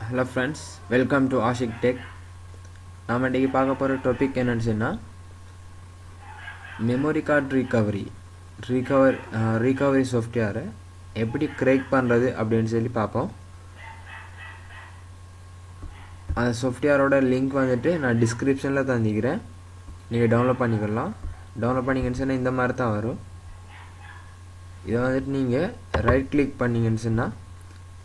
Hello friends, welcome to Ashik Tech. நாம் இன்றைக்கி பார்க்க போகிற டாபிக் என்னன்னு சொன்னால் மெமரி கார்டு ரிகவரி சாஃப்ட்வேரை எப்படி கிரியேட் பண்ணுறது அப்படின்னு சொல்லி பார்ப்போம். அந்த சாஃப்ட்வேரோட லிங்க் வந்துட்டு நான் டிஸ்கிரிப்ஷனில் தந்திக்கிறேன், நீங்கள் டவுன்லோட் பண்ணிக்கலாம். டவுன்லோட் பண்ணிங்கன்னு சொன்னால் இந்த மாதிரி தான் வரும். இதை வந்துட்டு நீங்கள் ரைட் கிளிக் பண்ணிங்கன்னு சொன்னால்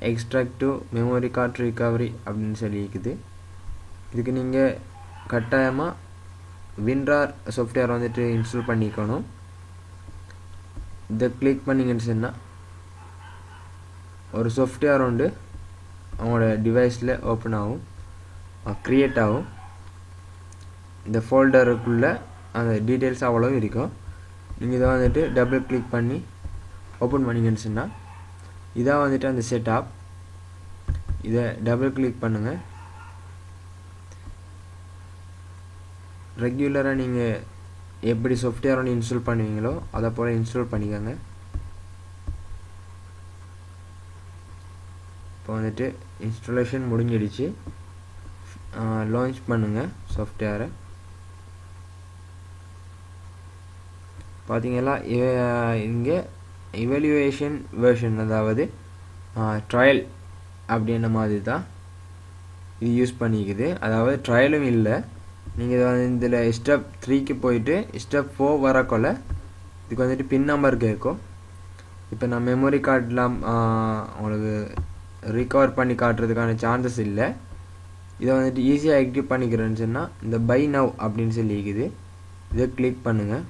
extract to memory card recovery அப்படின்னு சொல்லி இருக்குது. இதுக்கு நீங்கள் கட்டாயமாக வின்ரார் சாஃப்ட்வேர் வந்துட்டு இன்ஸ்டால் பண்ணிக்கணும். இதை கிளிக் பண்ணிங்கன்னு சொன்னால் ஒரு சாஃப்ட்வேர் உண்டு அவங்களோட டிவைஸில் ஓப்பன் ஆகும், க்ரியேட் ஆகும். இந்த ஃபோல்டருக்குள்ளே அந்த டீட்டெயில்ஸ் அவ்வளோ இருக்கும். நீங்கள் இதை வந்துட்டு டபுள் கிளிக் பண்ணி ஓப்பன் பண்ணிங்கன்னு சொன்னால் இதான் வந்துட்டு அந்த செட்டப். இதை டபுள் கிளிக் பண்ணுங்கள். ரெகுலராக நீங்கள் எப்படி சாஃப்ட்வேர் ஒன்று இன்ஸ்டால் பண்ணுவீங்களோ அதை போல் இன்ஸ்டால் பண்ணிக்கோங்க. இப்போ வந்துட்டு இன்ஸ்டாலேஷன் முடிஞ்சிடுச்சு. லான்ச் பண்ணுங்கள் சாஃப்ட்வேரை. பார்த்தீங்களா, இங்கே இவல்யூவேஷன் வெர்ஷன், அதாவது ட்ரையல் அப்படின்ற மாதிரி தான் இது யூஸ் பண்ணிக்குது. அதாவது ட்ரையலும் இல்லை, நீங்கள் இதை வந்து இதில் ஸ்டெப் 3க்கு போயிட்டு ஸ்டெப் 4 வரக்குள்ள இதுக்கு வந்துட்டு பின் நம்பர் கேட்கும். இப்போ நான் மெமரி கார்டெலாம் உங்களுக்கு ரிகவர் பண்ணி காட்டுறதுக்கான சான்சஸ் இல்லை. இதை வந்துட்டு ஈஸியாக ஆக்டிவ் பண்ணிக்கிறேன்னு சொன்னால் இந்த பை நவ் அப்படின்னு சொல்லி இருக்குது. இதை கிளிக் பண்ணுங்கள்.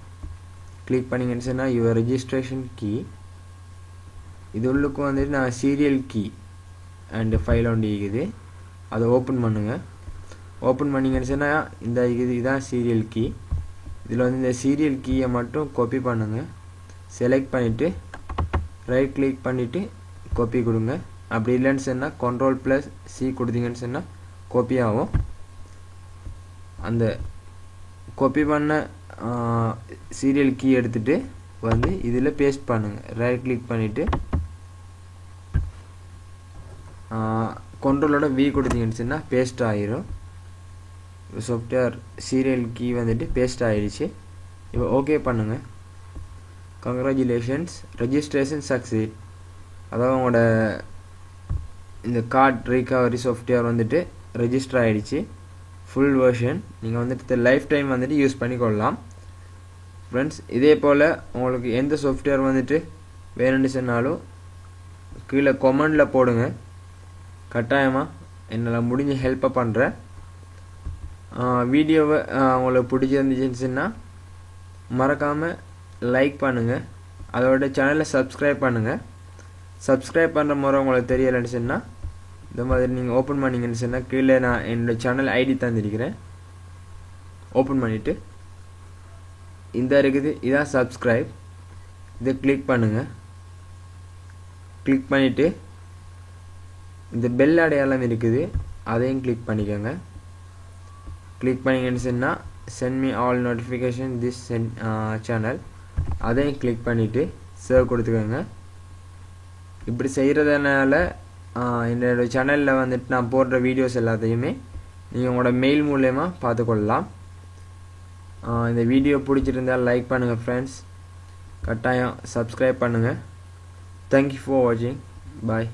கிளிக் பண்ணிங்கன்னு சொன்னால் யுவர் ரெஜிஸ்ட்ரேஷன் கீ, இது உள்ளுக்கு வந்துட்டு நான் சீரியல் கீ அண்டு ஃபைல் ஒன்று இருக்குது, அதை ஓப்பன் பண்ணுங்கள். ஓப்பன் பண்ணிங்கன்னு சொன்னால் இந்த இதுதான் சீரியல் கீ. இதில் வந்து இந்த சீரியல் கீயை மட்டும் காப்பி பண்ணுங்கள். செலக்ட் பண்ணிவிட்டு ரைட் கிளிக் பண்ணிவிட்டு காப்பி கொடுங்க. அப்படி இல்லைன்னு சொன்னால் Ctrl+C கொடுத்தீங்கன்னு சொன்னால் காப்பி ஆகும். அந்த காப்பி பண்ண சீரியல் கீ எடுத்துகிட்டு வந்து இதில் பேஸ்ட் பண்ணுங்கள். ரைட் கிளிக் பண்ணிவிட்டு Ctrl+V கொடுத்தீங்கன்னு சொன்னால் பேஸ்ட் ஆகிரும். சாஃப்ட்வேர் சீரியல் கீ வந்துட்டு பேஸ்ட் ஆகிடுச்சு. இப்போ ஓகே பண்ணுங்கள். Congratulations, registration succeed. அதாவது உங்களோட இந்த கார்டு ரிகவரி சாஃப்ட்வேர் வந்துட்டு ரெஜிஸ்டர் ஆகிடுச்சு. ஃபுல் வெர்ஷன் நீங்கள் வந்துட்டு லைஃப் டைம் வந்துட்டு யூஸ் பண்ணிக்கொள்ளலாம். ஃப்ரெண்ட்ஸ், இதே போல் உங்களுக்கு எந்த சாஃப்ட்வேர் வந்துட்டு வேணும்னு சொன்னாலும் கீழே கமெண்டில் போடுங்க. கட்டாயமாக என்னால் முடிஞ்ச ஹெல்ப்பை பண்ணுறேன். வீடியோவை உங்களுக்கு பிடிச்சிருந்துச்சுன்னா மறக்காமல் லைக் பண்ணுங்கள். அதோட சேனலை சப்ஸ்கிரைப் பண்ணுங்கள். சப்ஸ்கிரைப் பண்ணுற முறை உங்களுக்கு தெரியலைன்னு சொன்னால் இந்த மாதிரி நீங்கள் ஓப்பன் பண்ணிங்கன்னு சொன்னால் கீழே நான் என்னோடய சேனல் ஐடி தந்திருக்கிறேன். ஓப்பன் பண்ணிவிட்டு இந்த இருக்குது, இதான் சப்ஸ்கிரைப். இதை கிளிக் பண்ணுங்கள். கிளிக் பண்ணிவிட்டு இந்த பெல் அடையாளம் இருக்குது, அதையும் கிளிக் பண்ணிக்கோங்க. கிளிக் பண்ணிங்கன்னு சொன்னால் send me all notification this channel, அதையும் கிளிக் பண்ணிவிட்டு சேவ் கொடுத்துக்கோங்க. இப்படி செய்கிறதுனால என்னோடய சேனலில் வந்துட்டு நான் போடுற வீடியோஸ் எல்லாத்தையுமே நீங்கள் உங்களோட மெயில் மூலயமா பார்த்துக்கொள்ளலாம். இந்த வீடியோ பிடிச்சிருந்தால் லைக் பண்ணுங்கள் ஃப்ரெண்ட்ஸ். கட்டாயம் சப்ஸ்கிரைப் பண்ணுங்கள். தேங்க்யூ ஃபார் வாட்சிங். பாய்.